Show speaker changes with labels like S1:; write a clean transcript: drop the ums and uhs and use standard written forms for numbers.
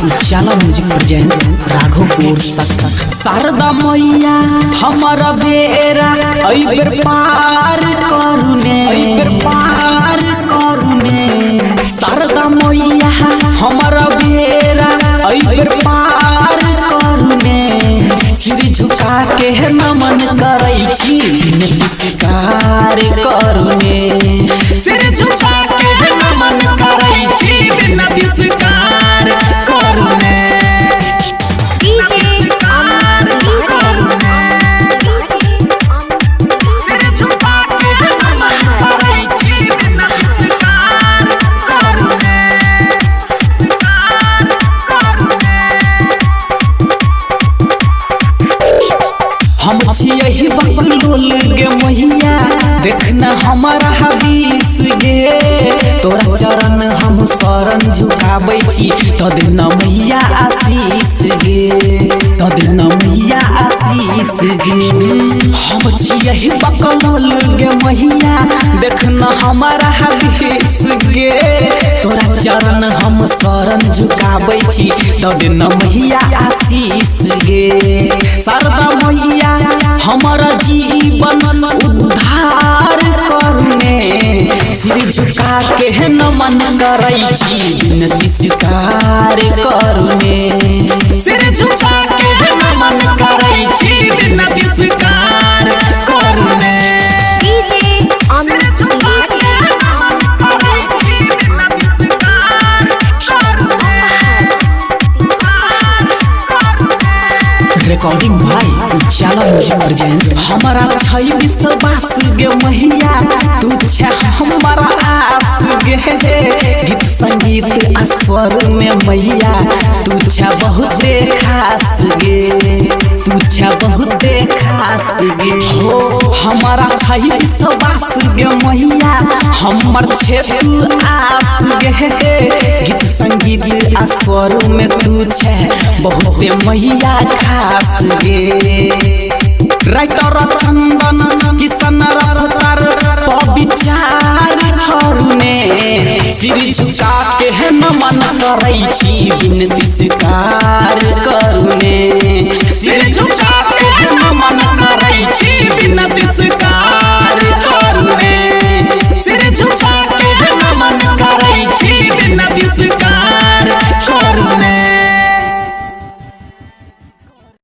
S1: उजाला music present Raghopur सखा। शारदा मैया हमारा बेरा अइबर पार करुने, पार करुने। शारदा मैया हमारा बेरा अइबर पार करुने। सिर झुका के नमन करै छी नमस्कार करुने। सिर झुका के नमन करै छी नमस्कार करुने। हम यही बकलोल गे मैया देखना हमारा हदीस गे। तोरा चरण हम शरण झुकाबै छी तो देना मैया आशीष गे, तो देना मैया आशीष गे। हम यही बकलोल गे मैया देखना हमारा हदीस गे। तोरा चरण हम शरण झुकाबै छी तो देना मैया आशीष गे। शारदा मैया हमारा जीवन उद्धार करुने। सिर झुका के नमन करै छी विनती स्वीकार करुने। सिर झुका के नमन करै छी विनती स्वीकार करुने। रिकॉर्डिंग भाई उजाला म्यूजिक प्रेजेंट। हमारा छै विश्वास गे मैया तू छे हमारा आस गे। गीत संगीत अस्वर में मैया तू छे बहुते खास गे, तू छे बहुते खास गे। हो हमारा छै विश्वास गे मैया हमर छे तू आस गे। गीत संगीत अस्वर में तू छे बहुते मैया खास गे। राइटर चंदन किशन रफ्तार विचार करुने। सिर झुका के नमन करै छी विनती स्वीकार करुने। सिर झुका के नमन करै छी विनती स्वीकार करुने। सिर झुका के नमन करै छी विनती स्वीकार करुने।